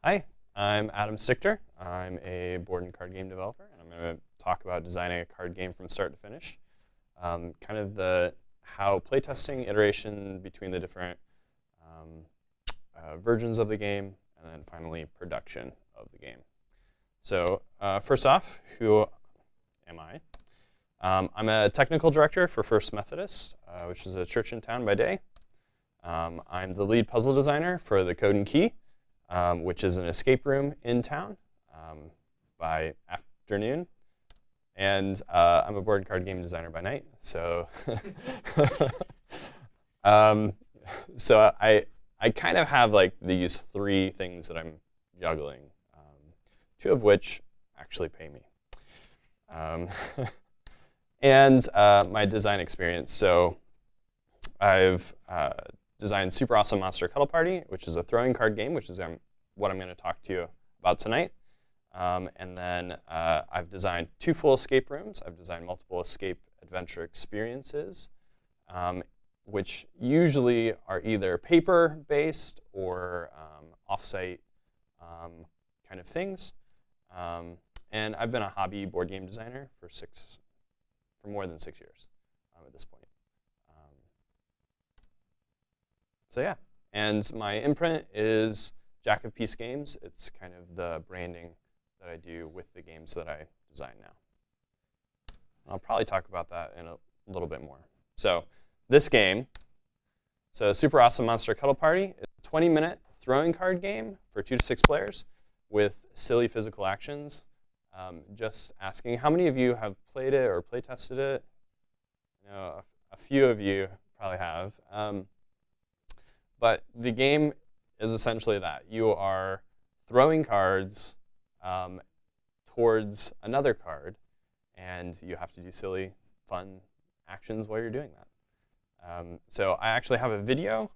Hi, I'm Adam Stichter. I'm a board and card game developer, and I'm going to talk about designing a card game from start to finish. Kind of how playtesting, iteration between the different versions of the game, and then finally production of the game. So first off, who am I? I'm a technical director for First Methodist, which is a church in town by day. I'm the lead puzzle designer for the Code and Key, which is an escape room in town by afternoon. And I'm a board and card game designer by night. So, so I kind of have like these three things that I'm juggling, two of which actually pay me. And my design experience. So I've designed Super Awesome Monster Cuddle Party, which is a throwing card game, which is what I'm going to talk to you about tonight. And then I've designed 2 full escape rooms. I've designed multiple escape adventure experiences, which usually are either paper-based or off-site kind of things. And I've been a hobby board game designer for more than 6 years at this point. So yeah, and my imprint is Jack of Peace Games. It's kind of the branding that I do with the games that I design now. I'll probably talk about that in a little bit more. So this game, Super Awesome Monster Cuddle Party, is a 20-minute throwing card game for 2 to 6 players with silly physical actions. Just asking, how many of you have played it or play tested it? You know, a few of you probably have. But the game is essentially that. You are throwing cards towards another card, and you have to do silly, fun actions while you're doing that. So I actually have a video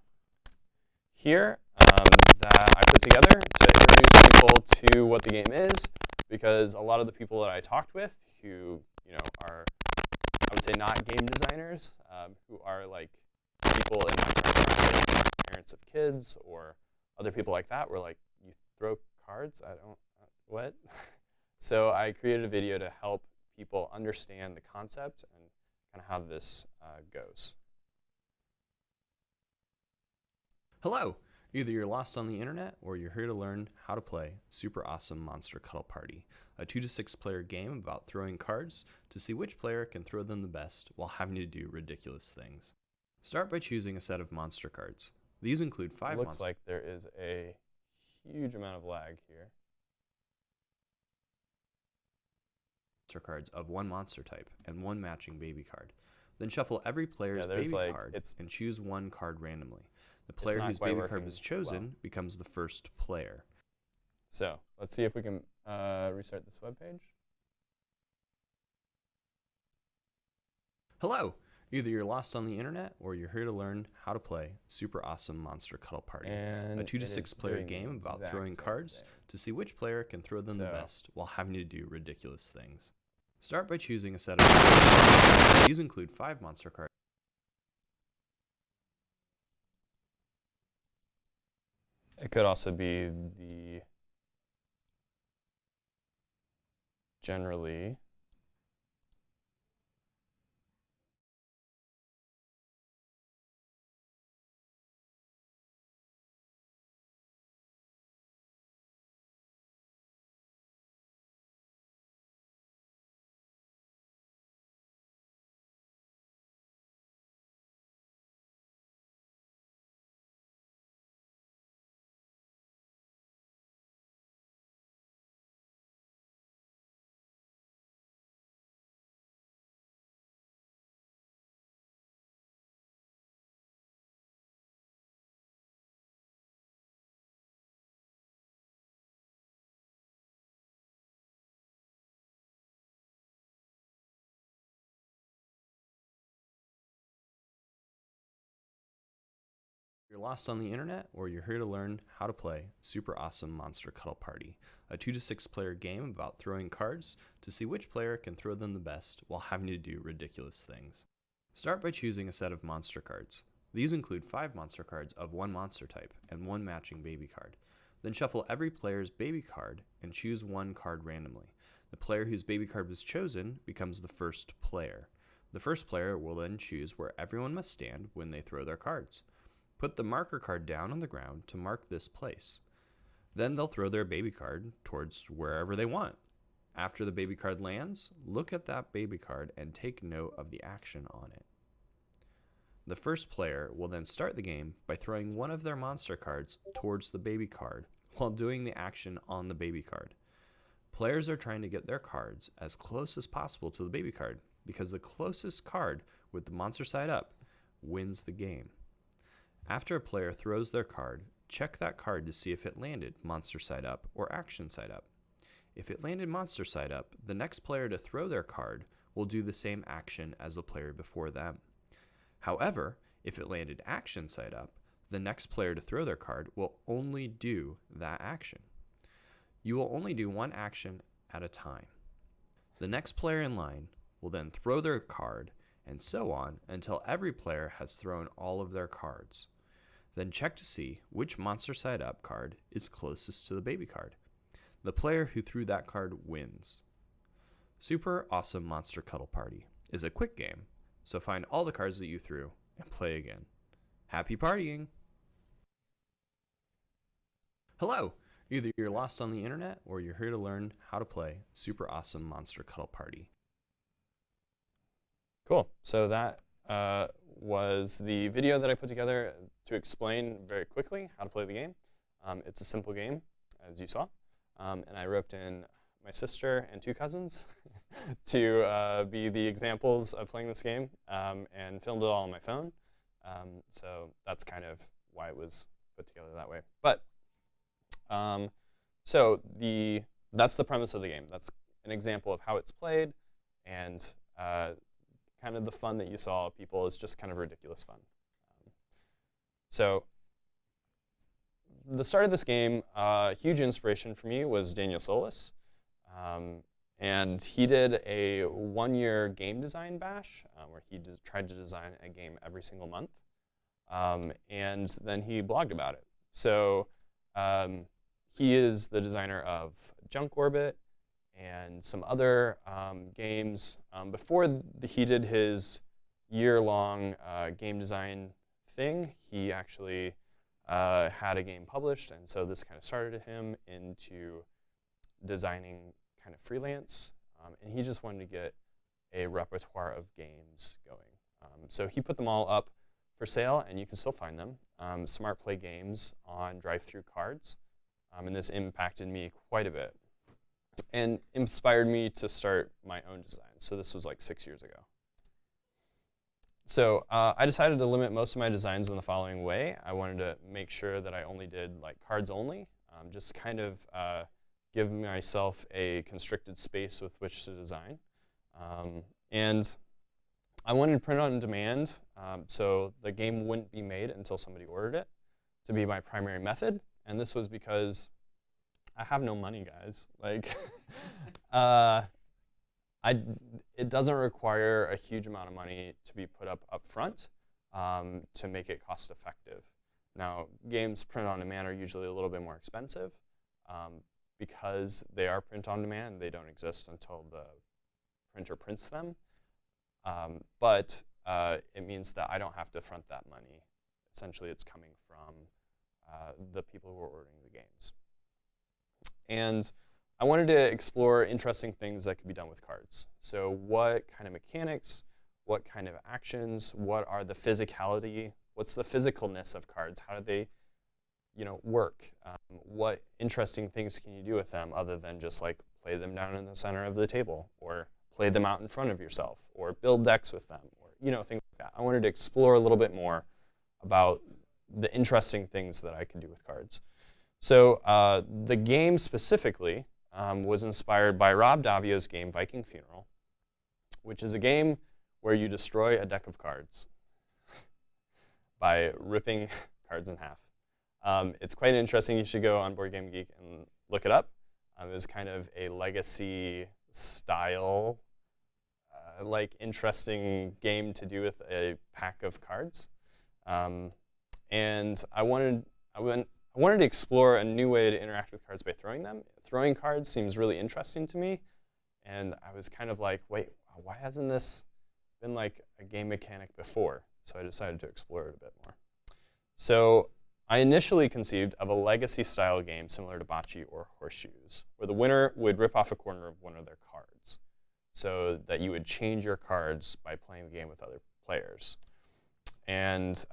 here that I put together to introduce people to what the game is, because a lot of the people that I talked with who are, I would say, not game designers, who are like people in my friends, parents of kids or other people like that, were like, you throw cards? What? So I created a video to help people understand the concept and kind of how this goes. Hello! Either you're lost on the internet or you're here to learn how to play Super Awesome Monster Cuddle Party, a 2 to 6 player game about throwing cards to see which player can throw them the best while having to do ridiculous things. Start by choosing a set of monster cards. These include 5 monsters. Looks like there is a huge amount of lag here. Monster cards of 1 monster type and 1 matching baby card. Then shuffle every player's baby card and choose 1 card randomly. The player whose baby card was chosen becomes the first player. So let's see if we can restart this web page. Hello! Either you're lost on the internet or you're here to learn how to play Super Awesome Monster Cuddle Party, a 2 to 6 player game about throwing cards to see which player can throw them the best while having to do ridiculous things. Start by choosing a set of monster cards. These include 5 monster cards. It could also be the generally You're lost on the internet or you're here to learn how to play Super Awesome Monster Cuddle Party, a 2 to 6 player game about throwing cards to see which player can throw them the best while having to do ridiculous things. Start by choosing a set of monster cards. These include 5 monster cards of 1 monster type and 1 matching baby card. Then shuffle every player's baby card and choose one card randomly. The player whose baby card was chosen becomes the first player. The first player will then choose where everyone must stand when they throw their cards. Put the marker card down on the ground to mark this place. Then they'll throw their baby card towards wherever they want. After the baby card lands, look at that baby card and take note of the action on it. The first player will then start the game by throwing one of their monster cards towards the baby card while doing the action on the baby card. Players are trying to get their cards as close as possible to the baby card because the closest card with the monster side up wins the game. After a player throws their card, check that card to see if it landed monster side up or action side up. If it landed monster side up, the next player to throw their card will do the same action as the player before them. However, if it landed action side up, the next player to throw their card will only do that action. You will only do one action at a time. The next player in line will then throw their card, and so on until every player has thrown all of their cards. Then check to see which monster side up card is closest to the baby card. The player who threw that card wins. Super Awesome Monster Cuddle Party is a quick game, so find all the cards that you threw and play again. Happy partying! Hello! Either you're lost on the internet or you're here to learn how to play Super Awesome Monster Cuddle Party. Cool. So that was the video that I put together to explain very quickly how to play the game. It's a simple game, as you saw. And I roped in my sister and 2 cousins to be the examples of playing this game and filmed it all on my phone. So that's kind of why it was put together that way. But that's the premise of the game. That's an example of how it's played, and kind of the fun that you saw of people is just kind of ridiculous fun. So the start of this game, huge inspiration for me was Daniel Solis. And he did a 1-year game design bash where he tried to design a game every single month. And then he blogged about it. So he is the designer of Junk Orbit and some other games. Before he did his year-long game design thing, he actually had a game published, and so this kind of started him into designing kind of freelance, and he just wanted to get a repertoire of games going. So he put them all up for sale, and you can still find them. Smart Play Games on Drive-Thru Cards, and this impacted me quite a bit and inspired me to start my own design. So this was like 6 years ago. So I decided to limit most of my designs in the following way. I wanted to make sure that I only did like cards only, just kind of give myself a constricted space with which to design. And I wanted to print on demand, so the game wouldn't be made until somebody ordered it, to be my primary method. And this was because I have no money, guys. Like, it doesn't require a huge amount of money to be put up front to make it cost effective. Now, games print on demand are usually a little bit more expensive because they are print on demand. They don't exist until the printer prints them. But it means that I don't have to front that money. Essentially, it's coming from the people who are ordering the games. And I wanted to explore interesting things that could be done with cards. So what kind of mechanics, what kind of actions, what are the physicality, what's the physicalness of cards? How do they work? What interesting things can you do with them other than just like play them down in the center of the table or play them out in front of yourself or build decks with them or things like that. I wanted to explore a little bit more about the interesting things that I could do with cards. So the game specifically was inspired by Rob Daviau's game Viking Funeral, which is a game where you destroy a deck of cards by ripping cards in half. It's quite interesting. You should go on Board Game Geek and look it up. It was kind of a legacy style, like interesting game to do with a pack of cards. And I went I wanted to explore a new way to interact with cards by throwing them. Throwing cards seems really interesting to me, and I was kind of like, wait, why hasn't this been like a game mechanic before? So I decided to explore it a bit more. So I initially conceived of a legacy-style game similar to bocce or horseshoes, where the winner would rip off a corner of one of their cards, so that you would change your cards by playing the game with other players. And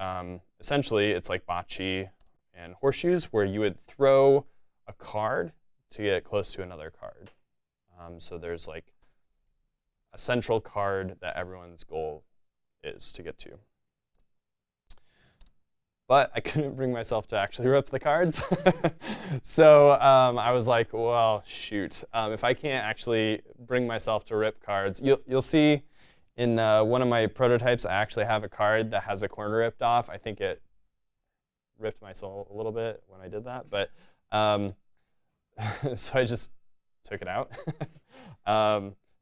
essentially, it's like bocce and horseshoes, where you would throw a card to get close to another card. So there's like a central card that everyone's goal is to get to. But I couldn't bring myself to actually rip the cards. So I was like, well, shoot. If I can't actually bring myself to rip cards, you'll see in one of my prototypes, I actually have a card that has a corner ripped off. I think it ripped my soul a little bit when I did that. But so I just took it out.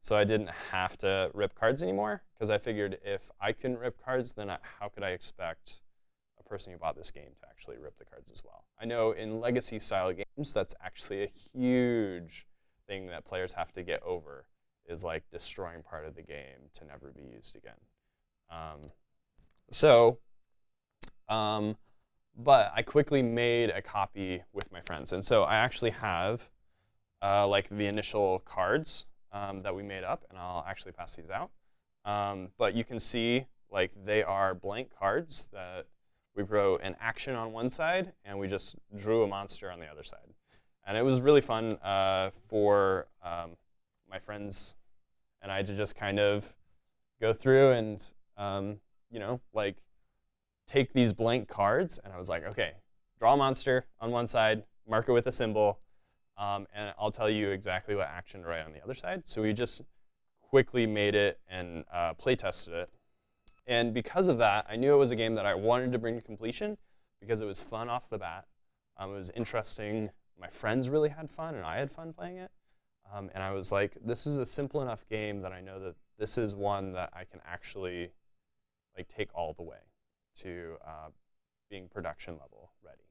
So I didn't have to rip cards anymore, because I figured if I couldn't rip cards, then how could I expect a person who bought this game to actually rip the cards as well? I know in legacy-style games, that's actually a huge thing that players have to get over, is like destroying part of the game to never be used again. But I quickly made a copy with my friends. And so I actually have like the initial cards that we made up, and I'll actually pass these out. But you can see like they are blank cards that we wrote an action on one side, and we just drew a monster on the other side. And it was really fun for my friends and I to just kind of go through and like take these blank cards, and I was like, okay, draw a monster on one side, mark it with a symbol, and I'll tell you exactly what action to write on the other side. So we just quickly made it and play tested it. And because of that, I knew it was a game that I wanted to bring to completion, because it was fun off the bat. It was interesting. My friends really had fun, and I had fun playing it. And I was like, this is a simple enough game that I know that this is one that I can actually like take all the way to being production level ready,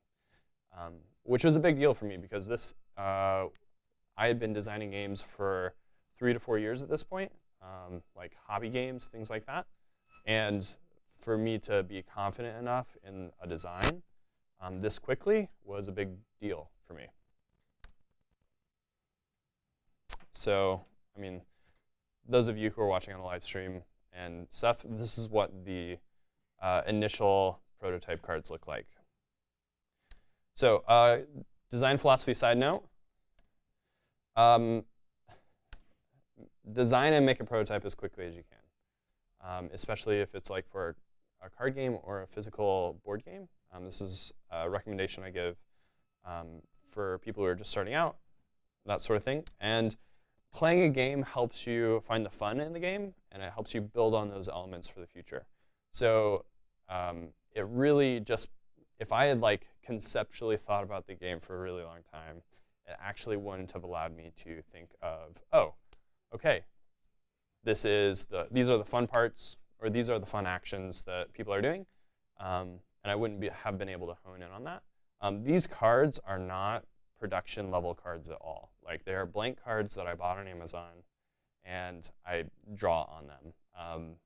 which was a big deal for me, because this I had been designing games for 3 to 4 years at this point, like hobby games, things like that. And for me to be confident enough in a design this quickly was a big deal for me. So, I mean, those of you who are watching on the live stream and stuff, this is what the initial prototype cards look like. So, design philosophy side note. Design and make a prototype as quickly as you can, especially if it's like for a card game or a physical board game. This is a recommendation I give for people who are just starting out, that sort of thing. And playing a game helps you find the fun in the game, and it helps you build on those elements for the future. So it really just, if I had like conceptually thought about the game for a really long time, it actually wouldn't have allowed me to think of, oh, okay, these are the fun parts, or these are the fun actions that people are doing, and I wouldn't have been able to hone in on that. These cards are not production level cards at all. Like, they are blank cards that I bought on Amazon, and I draw on them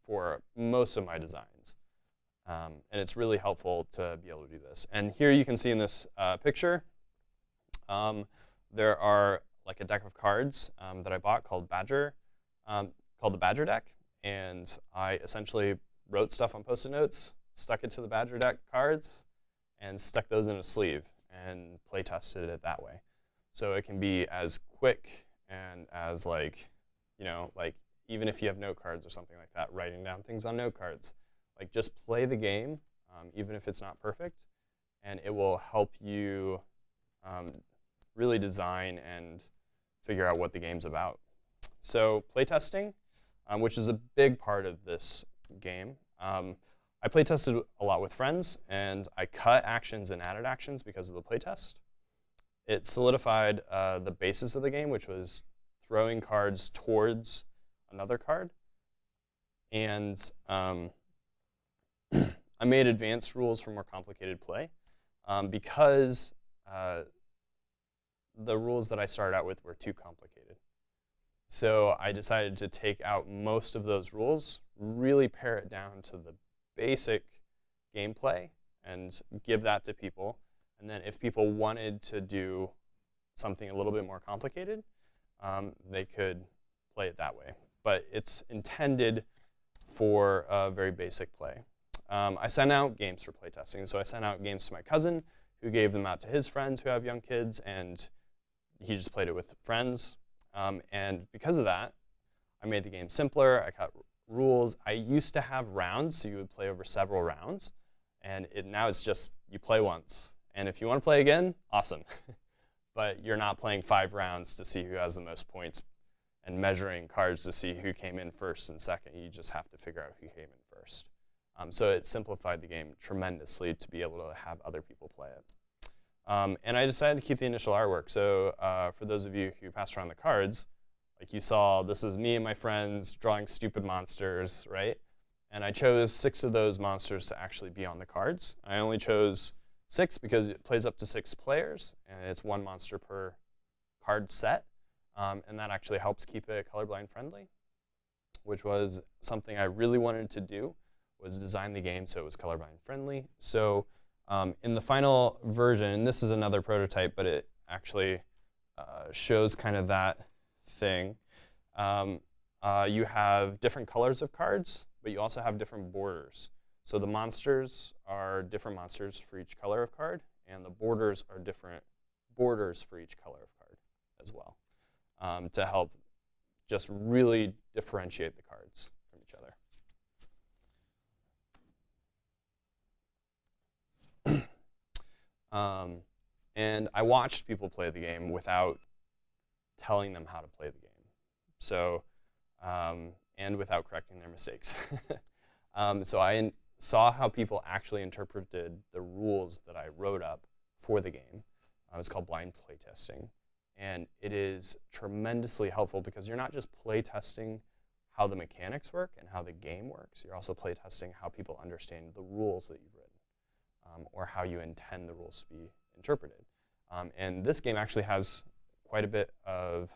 for most of my designs. And it's really helpful to be able to do this. And here you can see in this picture, there are like a deck of cards that I bought called the Badger deck. And I essentially wrote stuff on Post-it notes, stuck it to the Badger deck cards, and stuck those in a sleeve and play tested it that way. So it can be as quick and as like even if you have note cards or something like that, writing down things on note cards. Like, just play the game, even if it's not perfect, and it will help you really design and figure out what the game's about. So playtesting, which is a big part of this game. I playtested a lot with friends, and I cut actions and added actions because of the playtest. It solidified the basis of the game, which was throwing cards towards another card. And I made advanced rules for more complicated play. because the rules that I started out with were too complicated. So I decided to take out most of those rules, really pare it down to the basic gameplay and give that to people. And then if people wanted to do something a little bit more complicated, they could play it that way. But it's intended for a very basic play. I sent out games for playtesting. So I sent out games to my cousin, who gave them out to his friends who have young kids, and he just played it with friends. And because of that, I made the game simpler. I cut rules. I used to have rounds, so you would play over several rounds. And now it's just you play once. And if you want to play again, awesome. But you're not playing 5 rounds to see who has the most points and measuring cards to see who came in first and second. You just have to figure out who came in first. So it simplified the game tremendously to be able to have other people play it. And I decided to keep the initial artwork. So for those of you who passed around the cards, like you saw, this is me and my friends drawing stupid monsters, right? And I chose 6 of those monsters to actually be on the cards. I only chose 6 because it plays up to 6 players, and it's 1 monster per card set. And that actually helps keep it colorblind friendly, which was something I really wanted to do, was design the game so it was colorblind friendly. So in the final version, and this is another prototype, but it actually shows kind of that thing. You have different colors of cards, but you also have different borders. So the monsters are different monsters for each color of card, and the borders are different borders for each color of card as well, to help just really differentiate the cards from each other. And I watched people play the game without telling them how to play the game. So, and without correcting their mistakes. So I saw how people actually interpreted the rules that I wrote up for the game. It's called blind playtesting. And it is tremendously helpful because you're not just playtesting how the mechanics work and how the game works. You're also playtesting how people understand the rules that you've written, or how you intend the rules to be interpreted. And this game actually has quite a bit of,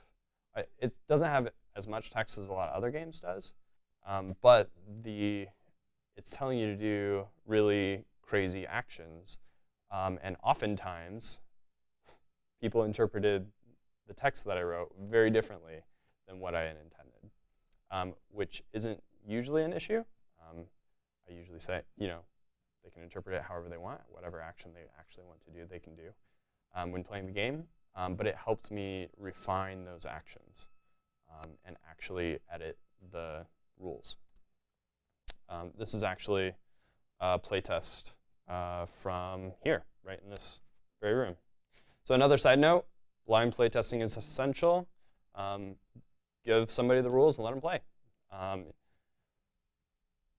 it doesn't have as much text as a lot of other games does, but it's telling you to do really crazy actions. And oftentimes, people interpreted the text that I wrote very differently than what I had intended, which isn't usually an issue. I usually say, they can interpret it however they want. Whatever action they actually want to do, they can do when playing the game. But it helped me refine those actions and actually edit the rules. This is actually a playtest from here, right in this very room. So another side note, blind playtesting is essential. Give somebody the rules and let them play.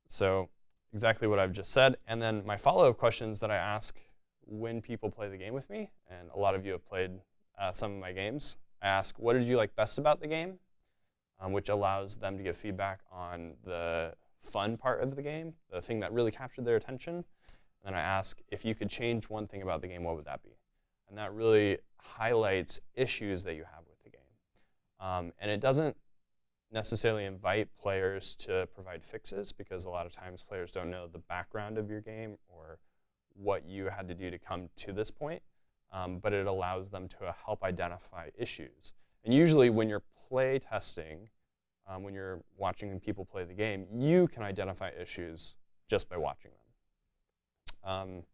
So exactly what I've just said. And then my follow-up questions that I ask when people play the game with me, and a lot of you have played some of my games, I ask, what did you like best about the game? Which allows them to give feedback on the fun part of the game, the thing that really captured their attention. And I ask, if you could change one thing about the game, what would that be? And that really highlights issues that you have with the game. And it doesn't necessarily invite players to provide fixes, because a lot of times players don't know the background of your game or what you had to do to come to this point. But it allows them to help identify issues. And usually when you're play testing, when you're watching people play the game, you can identify issues just by watching them.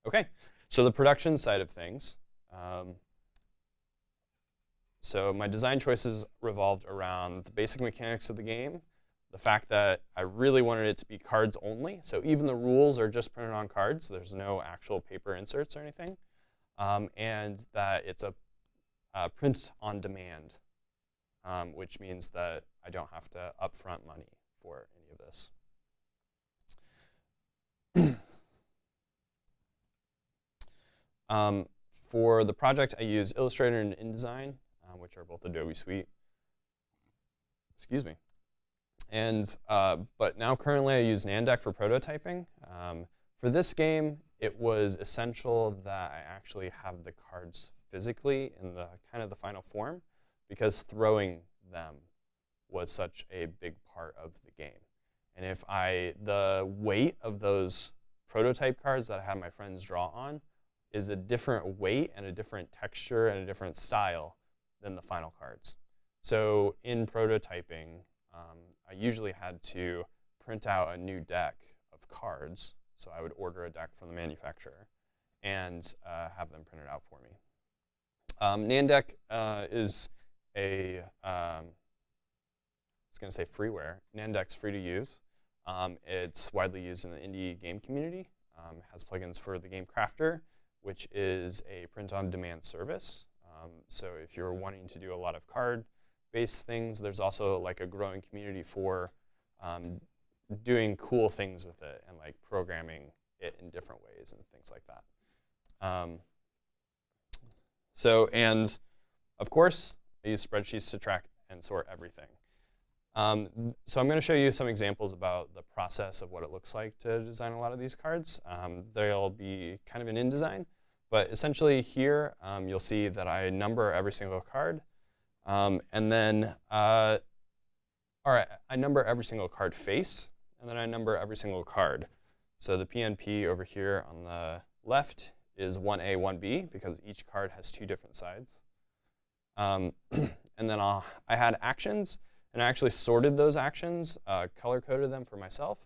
Okay, so the production side of things. So my design choices revolved around the basic mechanics of the game, the fact that I really wanted it to be cards only. So even the rules are just printed on cards. There's no actual paper inserts or anything. And that it's a print on demand, which means that I don't have to upfront money for any of this. For the project, I use Illustrator and InDesign, which are both Adobe Suite. Excuse me. And but now currently I use Nandeck for prototyping. For this game, it was essential that I actually have the cards physically in the kind of the final form, because throwing them was such a big part of the game. And if the weight of those prototype cards that I had my friends draw on is a different weight and a different texture and a different style than the final cards. So in prototyping, I usually had to print out a new deck of cards. So I would order a deck from the manufacturer and have them printed out for me. NANDEC is a, I was going to say freeware. NANDEC's free to use. It's widely used in the indie game community. Has plugins for the Game Crafter, which is a print-on-demand service. So if you're wanting to do a lot of card-based things, there's also like a growing community for doing cool things with it and like programming it in different ways and things like that. And of course, I use spreadsheets to track and sort everything. So I'm going to show you some examples about the process of what it looks like to design a lot of these cards. They'll be kind of an InDesign, but essentially here you'll see that I number every single card, and then I number every single card face, and then I number every single card. So the PNP over here on the left is 1A, 1B, because each card has two different sides. And then I had actions, and I actually sorted those actions, color-coded them for myself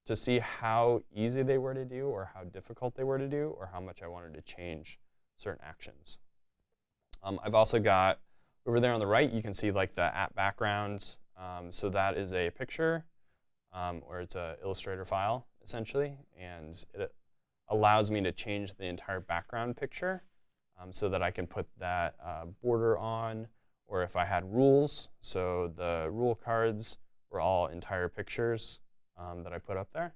to see how easy they were to do or how difficult they were to do or how much I wanted to change certain actions. I've also got, over there on the right, you can see like the app backgrounds. So that is a picture, or it's an Illustrator file, essentially, and it allows me to change the entire background picture so that I can put that border on, or if I had rules, so the rule cards were all entire pictures that I put up there.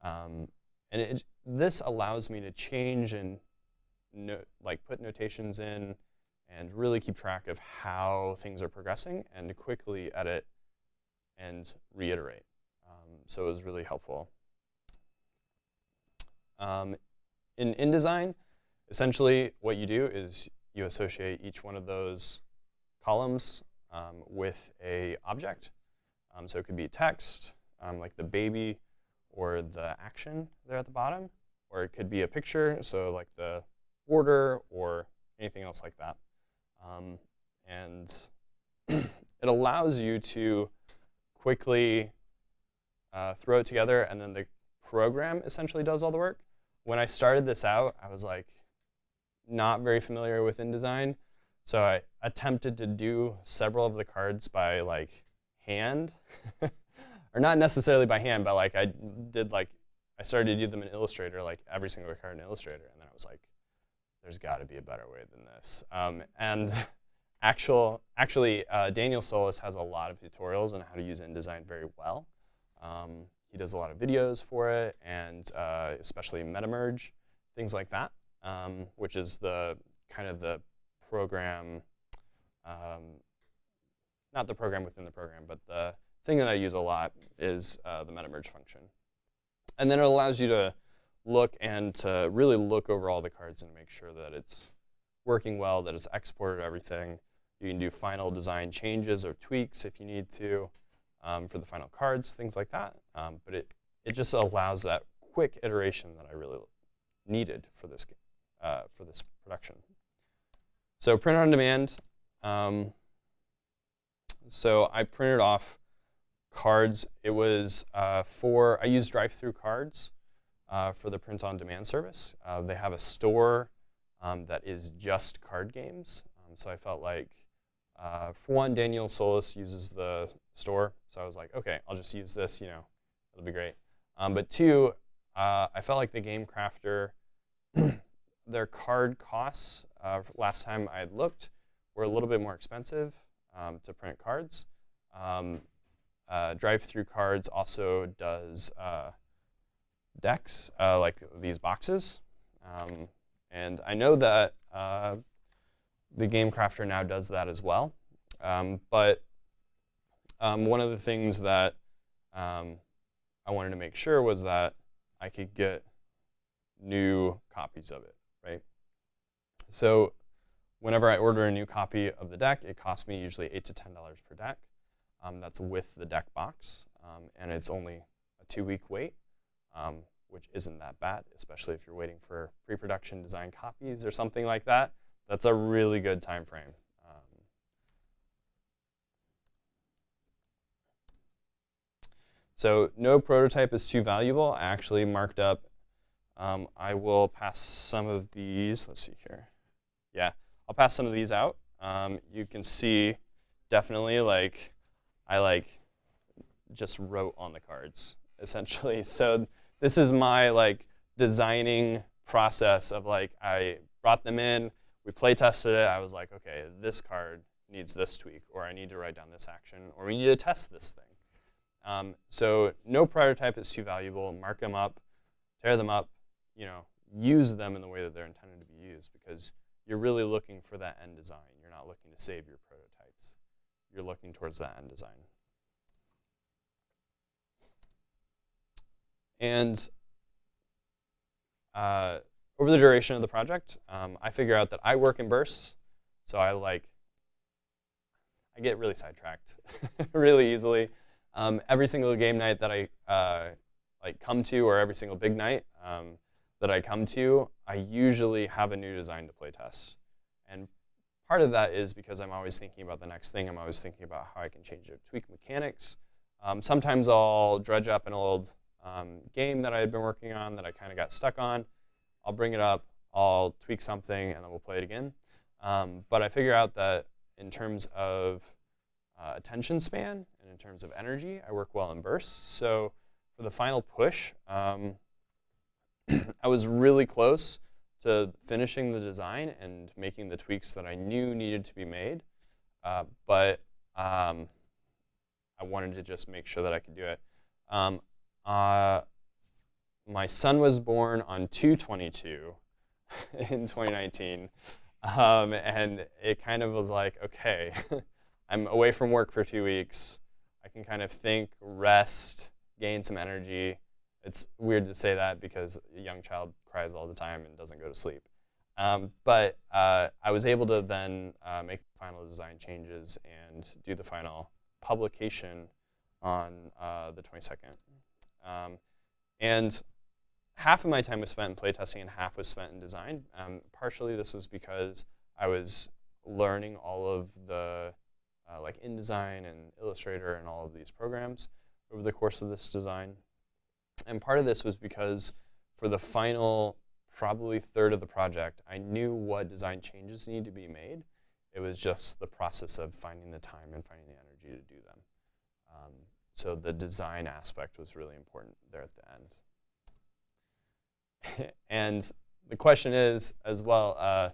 And this allows me to change and put notations in and really keep track of how things are progressing and to quickly edit and reiterate. So it was really helpful. In InDesign, essentially what you do is you associate each one of those columns with a object. So it could be text, like the baby or the action there at the bottom, or it could be a picture, so like the border or anything else like that. And it allows you to quickly throw it together, and then the program essentially does all the work. When I started this out, I was like not very familiar with InDesign, so I attempted to do several of the cards by like hand, or not necessarily by hand, but like I started to do them in Illustrator, like every single card in Illustrator, and then I was like, there's got to be a better way than this. And actually, Daniel Solis has a lot of tutorials on how to use InDesign very well. He does a lot of videos for it, and especially MetaMerge, things like that, which is the kind of the program, not the program within the program, but the thing that I use a lot is the MetaMerge function. And then it allows you to look and to really look over all the cards and make sure that it's working well, that it's exported everything. You can do final design changes or tweaks if you need to for the final cards, things like that. But it just allows that quick iteration that I really needed for this production. So print on demand. So I printed off cards. It was I used drive-through cards for the print on demand service. They have a store that is just card games. So I felt like, for one, Daniel Solis uses the store. So I was like, okay, I'll just use this, it'll be great. But two, I felt like the Game Crafter, their card costs, last time I had looked, were a little bit more expensive to print cards. Drive-through cards also does decks, like these boxes. And I know that the Game Crafter now does that as well. But one of the things that I wanted to make sure was that I could get new copies of it, right? So whenever I order a new copy of the deck, it costs me usually $8 to $10 per deck. That's with the deck box, and it's only a 2-week wait, which isn't that bad, especially if you're waiting for pre-production design copies or something like that. That's a really good time frame. So no prototype is too valuable. I actually marked up. I will pass some of these. Let's see here. Yeah, I'll pass some of these out. You can see definitely I just wrote on the cards essentially. So this is my designing process of I brought them in, we play tested it. I was like, okay, this card needs this tweak, or I need to write down this action, or we need to test this thing. So no prototype is too valuable. Mark them up, tear them up, use them in the way that they're intended to be used, because you're really looking for that end design. You're not looking to save your prototypes. You're looking towards that end design. And over the duration of the project, I figure out that I work in bursts, so I get really sidetracked really easily. Every single game night that I come to, or every single big night that I come to, I usually have a new design to play test. And part of that is because I'm always thinking about the next thing. I'm always thinking about how I can change or tweak mechanics. Sometimes I'll dredge up an old game that I had been working on that I kind of got stuck on. I'll bring it up, I'll tweak something, and then we'll play it again. But I figure out that in terms of attention span and in terms of energy, I work well in bursts. So for the final push, I was really close to finishing the design and making the tweaks that I knew needed to be made. But I wanted to just make sure that I could do it. My son was born on 2/22 in 2019. And it kind of was like, okay, I'm away from work for 2 weeks. I can kind of think, rest, gain some energy. It's weird to say that because a young child cries all the time and doesn't go to sleep. But I was able to then make the final design changes and do the final publication on the 22nd. And half of my time was spent in playtesting and half was spent in design. Partially this was because I was learning all of the InDesign and Illustrator and all of these programs over the course of this design. And part of this was because for the final probably third of the project, I knew what design changes needed to be made. It was just the process of finding the time and finding the energy to do them. So the design aspect was really important there at the end. And the question is, as well,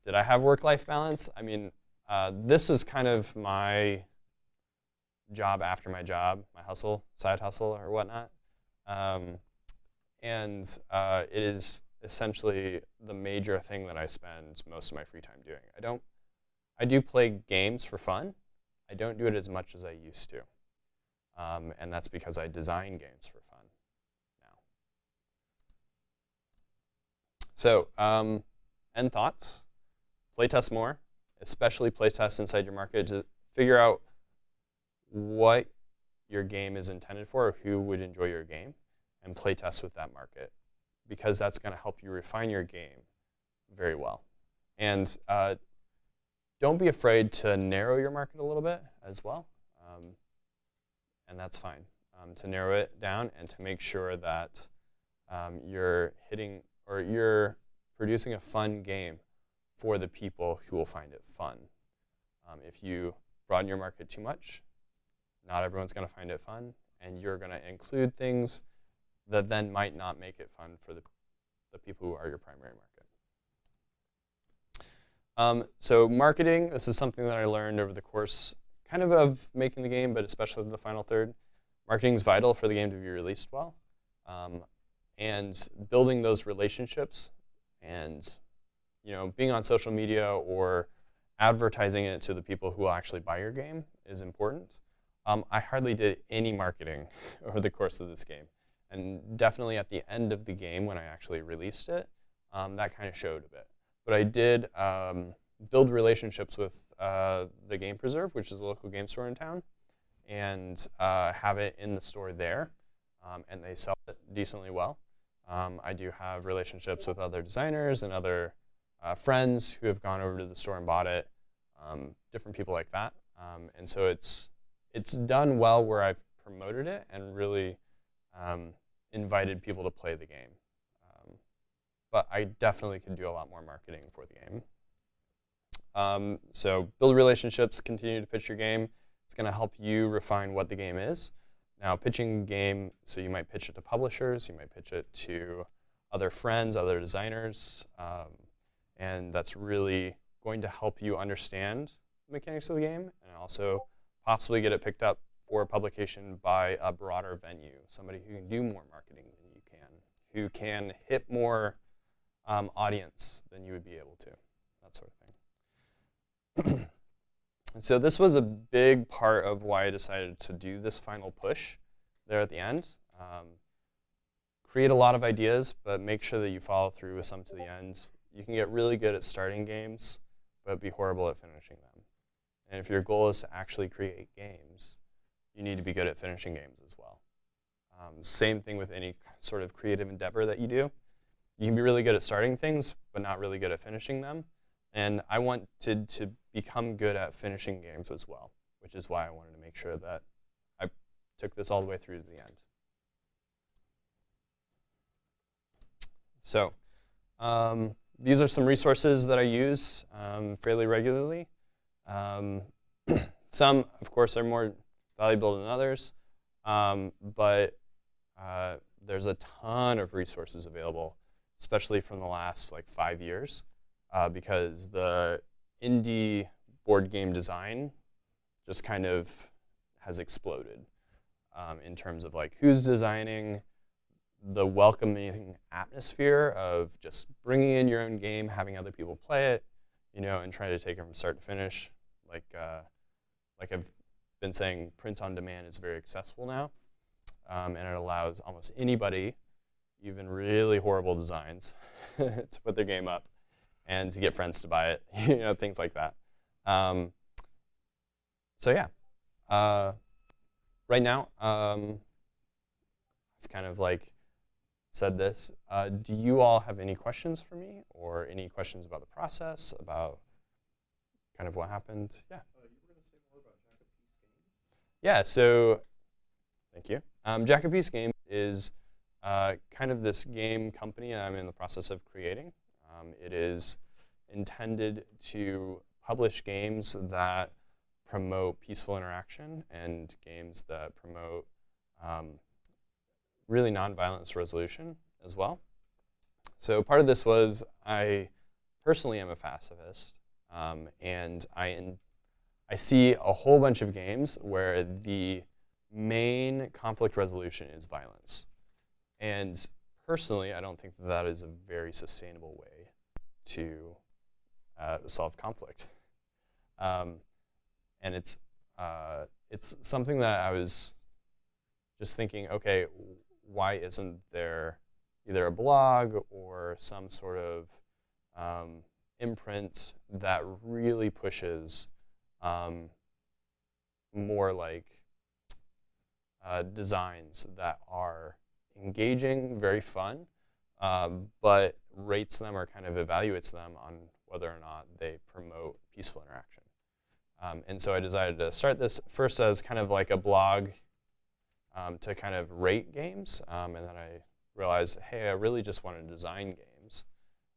did I have work-life balance? I mean, this was kind of my job after my job, my hustle, side hustle or whatnot. And it is essentially the major thing that I spend most of my free time doing. I do play games for fun. I don't do it as much as I used to. And that's because I design games for fun now. So, end thoughts. Playtest more, especially playtest inside your market to figure out what your game is intended for or who would enjoy your game, and playtest with that market, because that's going to help you refine your game very well. And don't be afraid to narrow your market a little bit as well. And that's fine, to narrow it down and to make sure that you're hitting or you're producing a fun game for the people who will find it fun. If you broaden your market too much, not everyone's going to find it fun, and you're going to include things that then might not make it fun for the people who are your primary market. So marketing, this is something that I learned over the course kind of making the game, but especially the final third. Marketing is vital for the game to be released well. And building those relationships and being on social media or advertising it to the people who will actually buy your game is important. I hardly did any marketing over the course of this game. And definitely at the end of the game, when I actually released it, that kind of showed a bit. But I did build relationships with the Game Preserve, which is a local game store in town, and have it in the store there. And they sell it decently well. I do have relationships with other designers and other friends who have gone over to the store and bought it, different people like that. And so it's done well where I've promoted it and really invited people to play the game. But I definitely could do a lot more marketing for the game. So build relationships, continue to pitch your game. It's going to help you refine what the game is. Now, pitching a game, so you might pitch it to publishers, you might pitch it to other friends, other designers, and that's really going to help you understand the mechanics of the game and also possibly get it picked up for publication by a broader venue, somebody who can do more marketing than you can, who can hit more audience than you would be able to, that sort of thing. So this was a big part of why I decided to do this final push there at the end. Create a lot of ideas, but make sure that you follow through with some to the end. You can get really good at starting games, but be horrible at finishing them. And if your goal is to actually create games, you need to be good at finishing games as well. Same thing with any sort of creative endeavor that you do. You can be really good at starting things, but not really good at finishing them. And I wanted to become good at finishing games as well, which is why I wanted to make sure that I took this all the way through to the end. So these are some resources that I use fairly regularly. Some, of course, are more valuable than others, but there's a ton of resources available, especially from the last 5 years. Because the indie board game design just kind of has exploded in terms of who's designing, the welcoming atmosphere of just bringing in your own game, having other people play it, and trying to take it from start to finish. Like I've been saying, print on demand is very accessible now, and it allows almost anybody, even really horrible designs, to put their game up and to get friends to buy it, things like that. So yeah, right now, I've kind of said this. Do you all have any questions for me, or any questions about the process, about kind of what happened? Yeah. You were going to say more about Jacoby's Games? Yeah. So, thank you. Jacoby's Games is kind of this game company I'm in the process of creating. It is intended to publish games that promote peaceful interaction and games that promote really nonviolence resolution as well. So part of this was I personally am a pacifist, and I see a whole bunch of games where the main conflict resolution is violence. And personally, I don't think that is a very sustainable way to solve conflict. And it's something that I was just thinking, okay, why isn't there either a blog or some sort of imprint that really pushes more designs that are engaging, very fun, but rates them or kind of evaluates them on whether or not they promote peaceful interaction. And so I decided to start this first as kind of like a blog to kind of rate games, and then I realized, hey, I really just want to design games,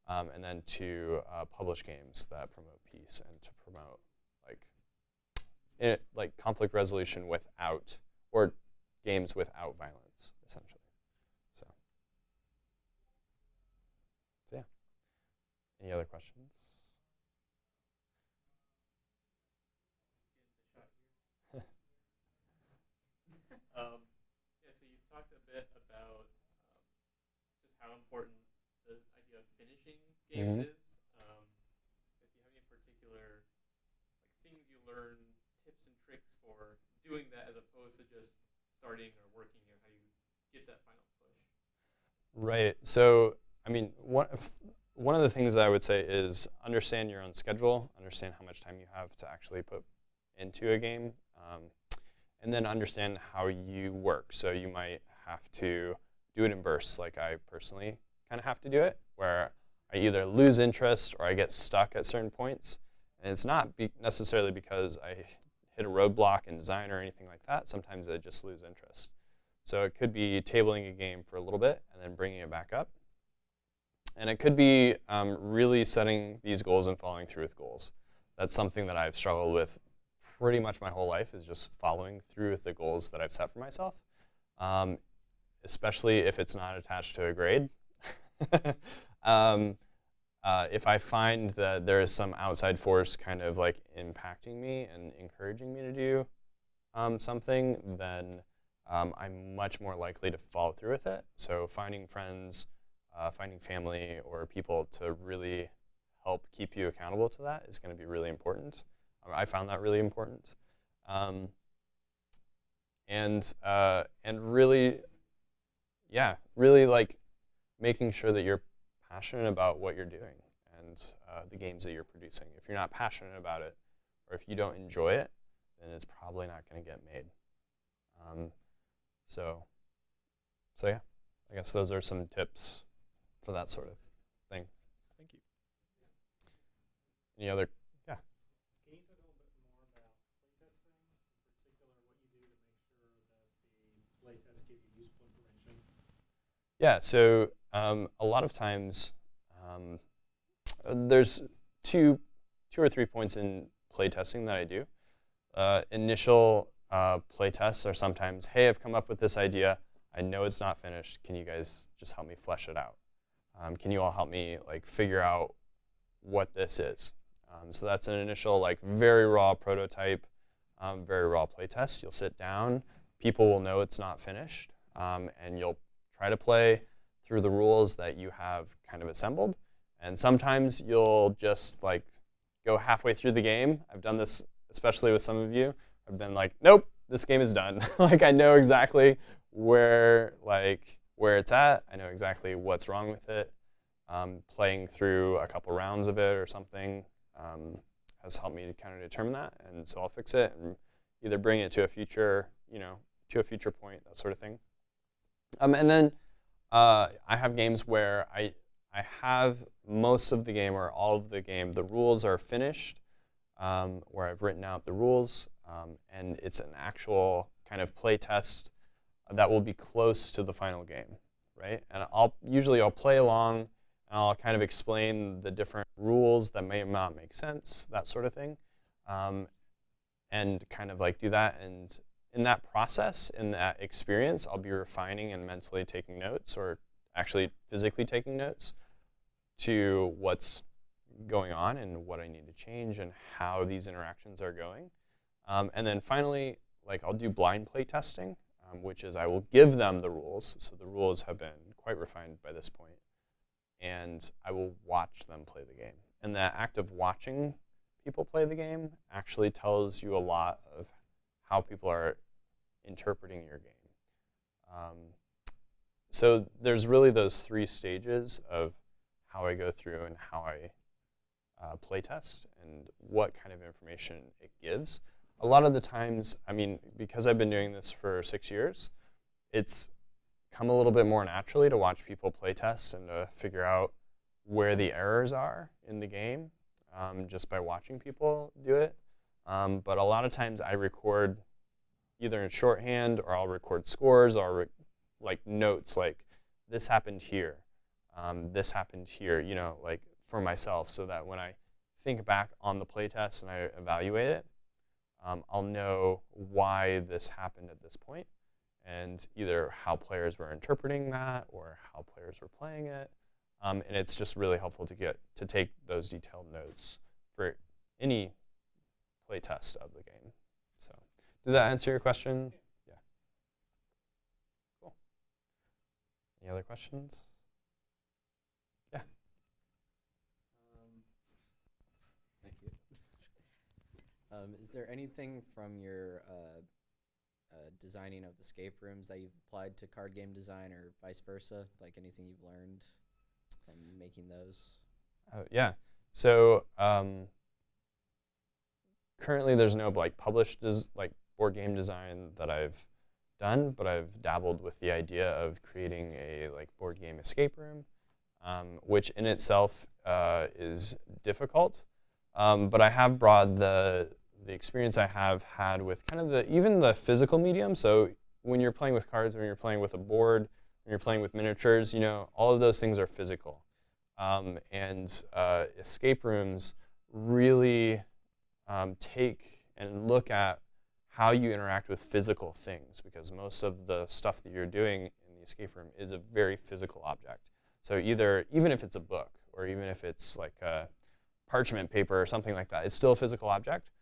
and then to publish games that promote peace and to promote conflict resolution without, or games without violence, essentially. So yeah. Any other questions? Yeah, so you've talked a bit about just how important the idea of finishing games is. If you have any particular things you learn, tips and tricks for doing that, as opposed to just starting or working, and how you get that final push. Right. So, I mean, one of the things that I would say is understand your own schedule, understand how much time you have to actually put into a game, and then understand how you work. So you might have to do it in bursts, like I personally kind of have to do it, where I either lose interest or I get stuck at certain points. And it's not necessarily because I hit a roadblock in design or anything like that. Sometimes I just lose interest. So it could be tabling a game for a little bit and then bringing it back up. And it could be really setting these goals and following through with goals. That's something that I've struggled with pretty much my whole life, is just following through with the goals that I've set for myself, especially if it's not attached to a grade. If I find that there is some outside force kind of like impacting me and encouraging me to do something, then I'm much more likely to follow through with it. So finding friends, finding family, or people to really help keep you accountable to that is going to be really important. I found that really important. And really, yeah, really like making sure that you're passionate about what you're doing and the games that you're producing. If you're not passionate about it, or if you don't enjoy it, then it's probably not going to get made. So yeah, I guess those are some tips for that sort of thing. Thank you. Any other? Yeah. Can you talk a little bit more about playtesting, in particular what you do to make sure that the playtests give you useful information? Yeah, so a lot of times there's two or three points in playtesting that I do. Initial playtests are sometimes, hey, I've come up with this idea. I know it's not finished. Can you guys just help me flesh it out? Can you all help me like figure out what this is? So that's an initial like very raw prototype, very raw playtest. You'll sit down. People will know it's not finished, and you'll try to play through the rules that you have kind of assembled. And sometimes you'll just like go halfway through the game. I've done this especially with some of you. I've been like, nope, this game is done. Like I know exactly where it's at. I know exactly what's wrong with it. Playing through a couple rounds of it or something has helped me to kind of determine that. And so I'll fix it and either bring it to a future, to a future point, that sort of thing. And then I have games where I have most of the game or all of the game. The rules are finished, where I've written out the rules, and it's an actual kind of play test that will be close to the final game, right? And usually I'll play along, and I'll kind of explain the different rules that may not make sense, that sort of thing, and kind of like do that. And in that process, in that experience, I'll be refining and mentally taking notes, or actually physically taking notes to what's going on and what I need to change and how these interactions are going. And then finally, like I'll do blind play testing, which is I will give them the rules. So the rules have been quite refined by this point, and I will watch them play the game. And that act of watching people play the game actually tells you a lot of how people are interpreting your game. So there's really those three stages of how I go through and how I play test and what kind of information it gives. A lot of the times, I mean, because I've been doing this for 6 years, it's come a little bit more naturally to watch people play test and to figure out where the errors are in the game just by watching people do it. But a lot of times I record either in shorthand, or I'll record scores, or like notes like this happened here, this happened here, like for myself, so that when I think back on the playtest and I evaluate it, I'll know why this happened at this point, and either how players were interpreting that or how players were playing it. And it's just really helpful to take those detailed notes for any playtest of the game. So, did that answer your question? Yeah. Cool. Any other questions? Yeah. Thank you. Is there anything from your designing of escape rooms that you've applied to card game design or vice versa? Like anything you've learned from making those? Yeah. So currently there's no like published like board game design that I've done, but I've dabbled with the idea of creating a like board game escape room, which in itself is difficult. But I have brought the experience I have had with kind of even the physical medium. So when you're playing with cards, when you're playing with a board, when you're playing with miniatures, all of those things are physical. And escape rooms really take and look at how you interact with physical things, because most of the stuff that you're doing in the escape room is a very physical object. So even if it's a book, or even if it's like a parchment paper or something like that, it's still a physical object,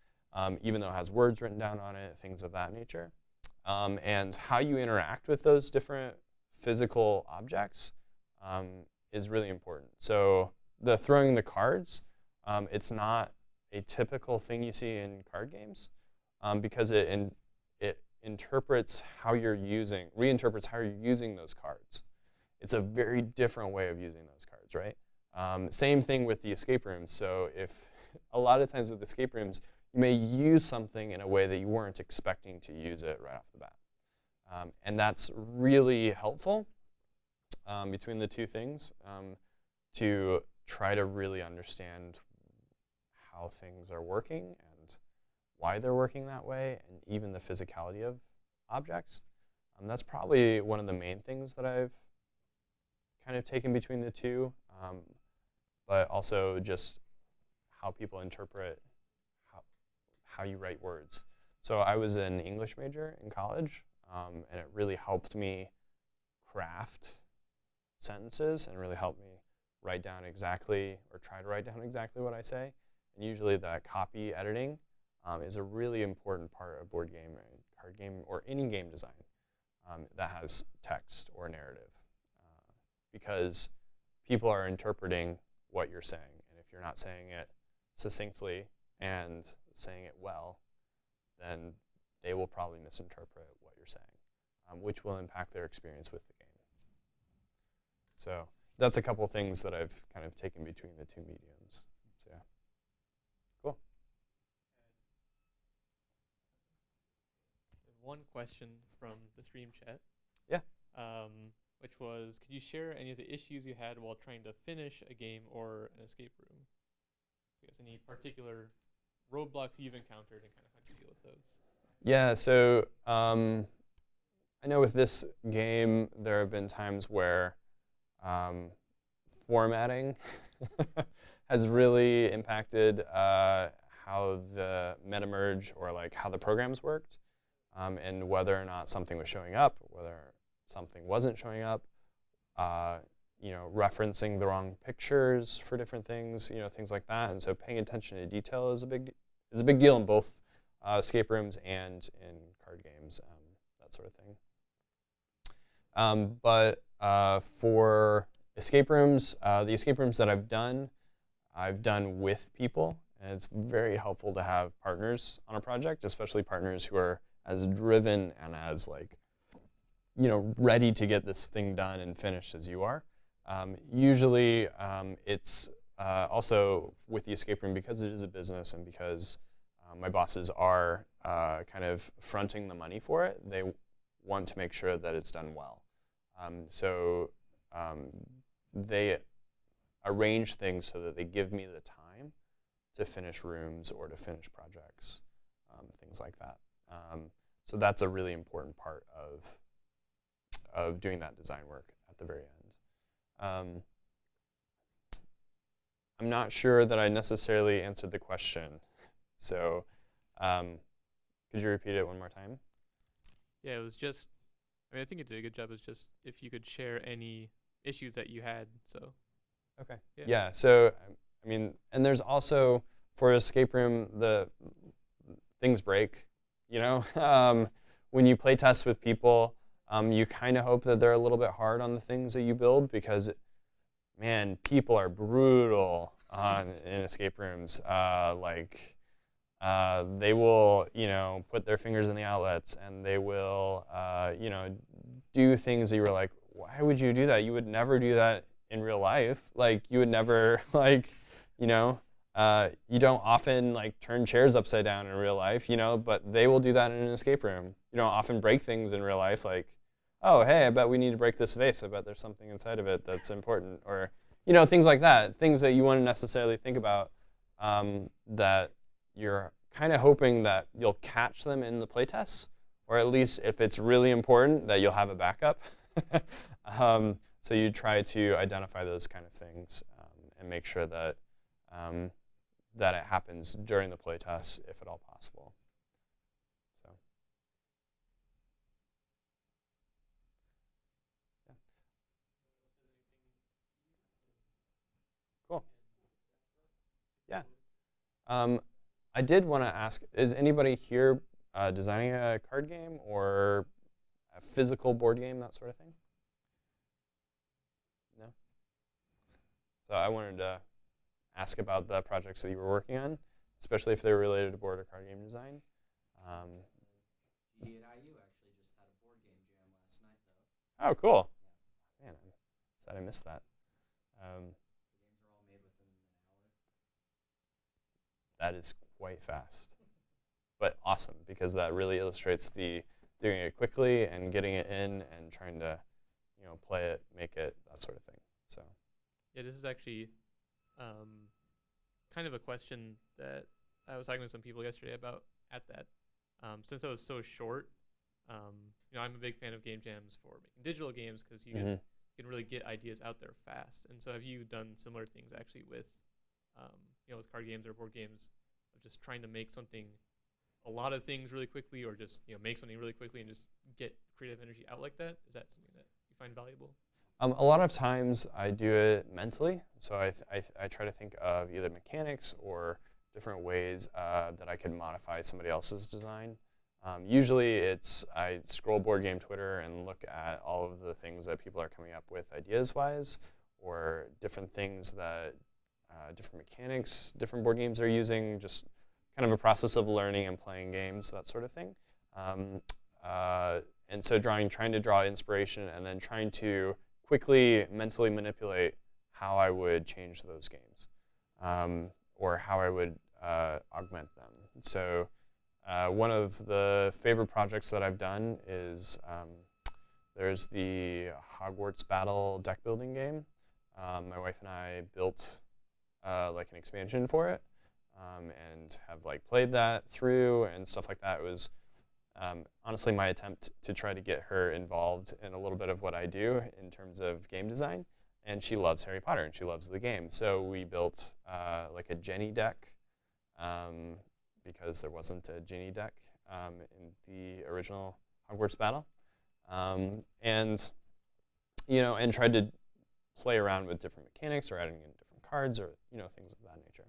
even though it has words written down on it, things of that nature. And how you interact with those different physical objects is really important. So the throwing the cards, it's not a typical thing you see in card games, because it reinterprets how you're using those cards. It's a very different way of using those cards, right? Same thing with the escape rooms. So if a lot of times with escape rooms, you may use something in a way that you weren't expecting to use it right off the bat. And that's really helpful between the two things, to try to really understand how things are working and why they're working that way, and even the physicality of objects. That's probably one of the main things that I've kind of taken between the two, but also just how people interpret how you write words. So I was an English major in college, and it really helped me craft sentences and really helped me write down exactly, or try to write down exactly what I say. And usually that copy editing is a really important part of board game, card game, or any game design that has text or narrative, because people are interpreting what you're saying. And if you're not saying it succinctly and saying it well, then they will probably misinterpret what you're saying, which will impact their experience with the game. So that's a couple things that I've kind of taken between the two mediums. So yeah. Cool. One question from the stream chat. Yeah. Which was, could you share any of the issues you had while trying to finish a game or an escape room? I guess any particular roadblocks you've encountered and kind of how do you deal with those? Yeah, so I know with this game, there have been times where formatting has really impacted how the meta merge, or like how the programs worked, and whether or not something was showing up, whether something wasn't showing up, referencing the wrong pictures for different things, things like that. And so paying attention to detail is a big deal in both escape rooms and in card games, that sort of thing. But for escape rooms, the escape rooms that I've done with people, and it's very helpful to have partners on a project, especially partners who are as driven and as ready to get this thing done and finished as you are. Usually it's also with the escape room, because it is a business and because my bosses are kind of fronting the money for it, they want to make sure that it's done well. So they arrange things so that they give me the time to finish rooms or to finish projects, things like that. So that's a really important part of doing that design work at the very end. I'm not sure that I necessarily answered the question. So could you repeat it one more time? Yeah, it was just, I think you did a good job. It's just if you could share any issues that you had. So. Okay. Yeah. Yeah. So and there's also, for escape room, the things break. When you play test with people, you kind of hope that they're a little bit hard on the things that you build, because, man, people are brutal in escape rooms. they will, put their fingers in the outlets, and they will, do things that you were like, why would you do that? You would never do that in real life. Like, you would never, you don't often, turn chairs upside down in real life, but they will do that in an escape room. You don't often break things in real life, like, oh, hey, I bet we need to break this vase. I bet there's something inside of it that's important. Or, things like that, things that you wouldn't necessarily think about, that you're kind of hoping that you'll catch them in the playtests, or at least if it's really important that you'll have a backup. So you try to identify those kind of things and make sure that that it happens during the playtests, if at all possible. So, yeah. Cool. Yeah. I did want to ask, is anybody here designing a card game or a physical board game, that sort of thing? No? So I wanted to ask about the projects that you were working on, especially if they're related to board or card game design. GD at IU actually just had a board game jam last night, though. Oh, cool. Yeah. Man, I'm sad I missed that. The games are all made within an hour. That is quite fast, but awesome, because that really illustrates the doing it quickly and getting it in and trying to, play it, make it, that sort of thing. So Yeah, this is actually kind of a question that I was talking with some people yesterday about at that. Since I was so short, I'm a big fan of game jams for making digital games because you can really get ideas out there fast. And so have you done similar things actually with, with card games or board games, of just trying to make a lot of things really quickly, or just make something really quickly and just get creative energy out like that? Is that something that you find valuable? a lot of times I do it mentally, so I try to think of either mechanics or different ways that I could modify somebody else's design. Usually I scroll board game Twitter and look at all of the things that people are coming up with ideas-wise, or different things that different mechanics different board games are using, just kind of a process of learning and playing games, that sort of thing. And so trying to draw inspiration and then trying to quickly mentally manipulate how I would change those games, or how I would augment them. So one of the favorite projects that I've done is there's the Hogwarts Battle deck building game. My wife and I built like an expansion for it, and have played that through and stuff like that. It was honestly my attempt to try to get her involved in a little bit of what I do in terms of game design. And she loves Harry Potter and she loves the game. So we built like a Jenny deck, because there wasn't a Ginny deck in the original Hogwarts Battle. And tried to play around with different mechanics or adding in different cards or things of that nature.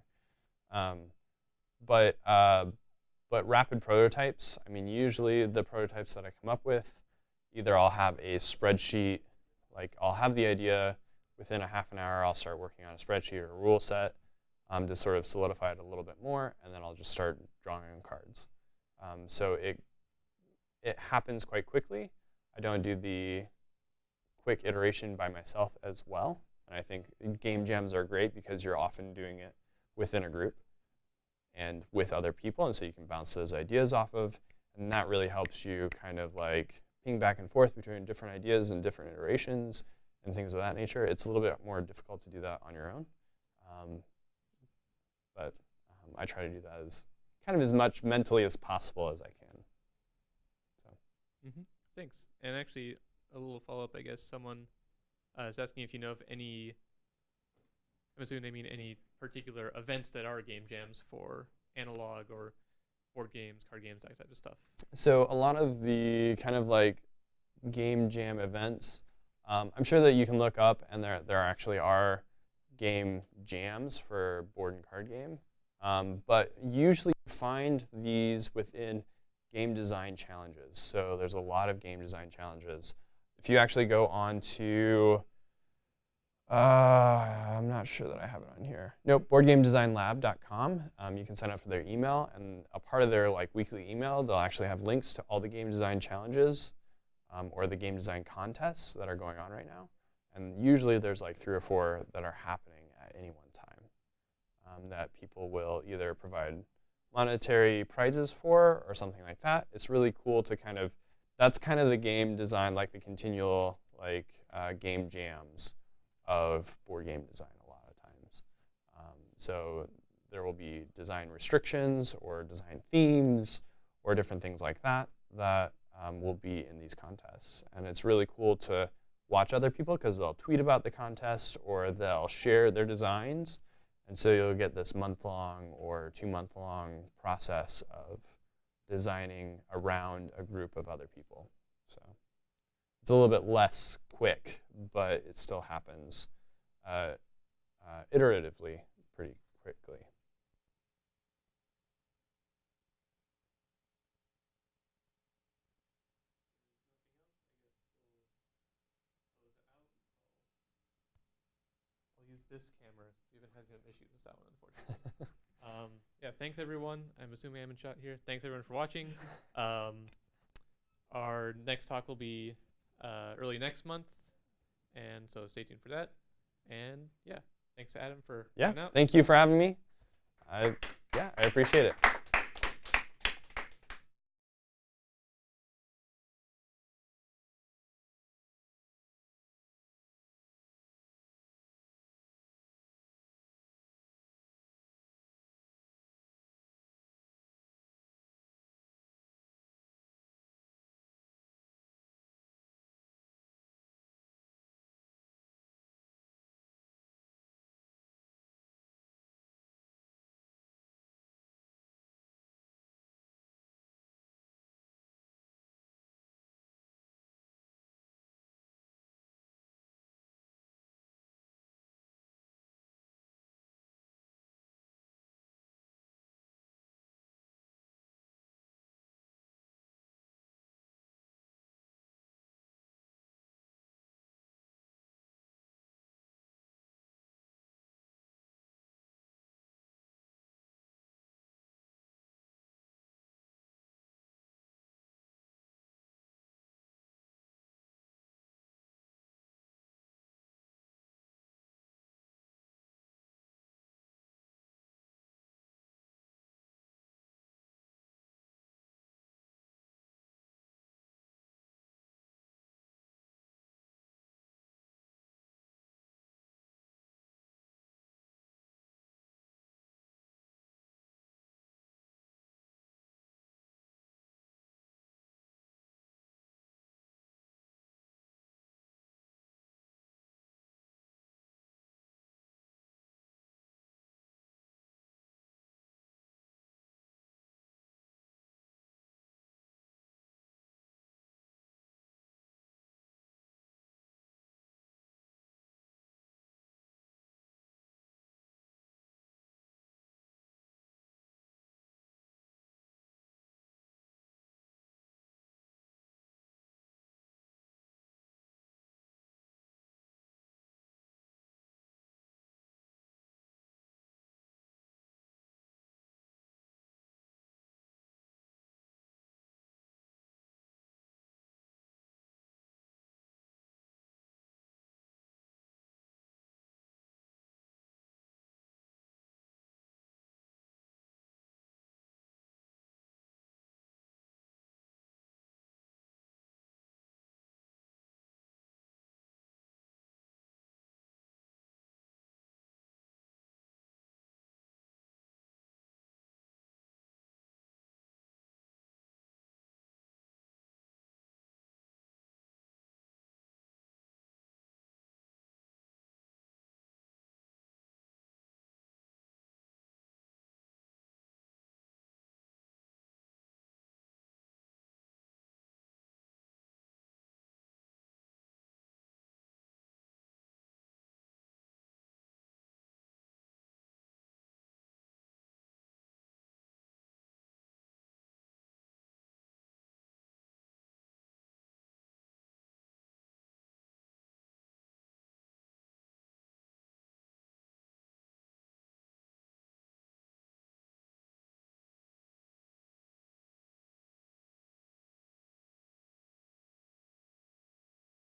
But rapid prototypes, I mean, usually the prototypes that I come up with, either I'll have a spreadsheet, I'll have the idea, within a half an hour I'll start working on a spreadsheet or a rule set to sort of solidify it a little bit more, and then I'll just start drawing on cards. So it happens quite quickly. I don't do the quick iteration by myself as well, and I think game jams are great because you're often doing it within a group and with other people, and so you can bounce those ideas off of, and that really helps you kind of ping back and forth between different ideas and different iterations and things of that nature. It's a little bit more difficult to do that on your own, but I try to do that as kind of as much mentally as possible as I can. So. Thanks. And actually, a little follow-up, I guess. Someone is asking if you know of any, I'm assuming they mean any particular events that are game jams for analog or board games, card games, that type of stuff. So a lot of the kind of game jam events, I'm sure that you can look up, and there actually are game jams for board and card game. But usually you find these within game design challenges. So there's a lot of game design challenges. If you actually go on to I'm not sure that I have it on here. Nope, boardgamedesignlab.com. You can sign up for their email, and a part of their like weekly email, they'll actually have links to all the game design challenges or the game design contests that are going on right now. And usually there's like 3 or 4 that are happening at any one time that people will either provide monetary prizes for or something like that. It's really cool to kind of, that's kind of the game design, like the continual like game jams of board game design a lot of times. So there will be design restrictions or design themes or different things like that that will be in these contests. And it's really cool to watch other people because they'll tweet about the contest or they'll share their designs. And so you'll get this month-long or 2-month-long process of designing around a group of other people. So it's a little bit less quick, but it still happens iteratively pretty quickly. I'll use this camera. Even has some issues with that one, unfortunately. Yeah, thanks everyone. I'm assuming I'm in shot here. Thanks everyone for watching. Our next talk will be early next month, and so stay tuned for that. And yeah, thanks to Adam for coming out. Thank you for having me. I appreciate it.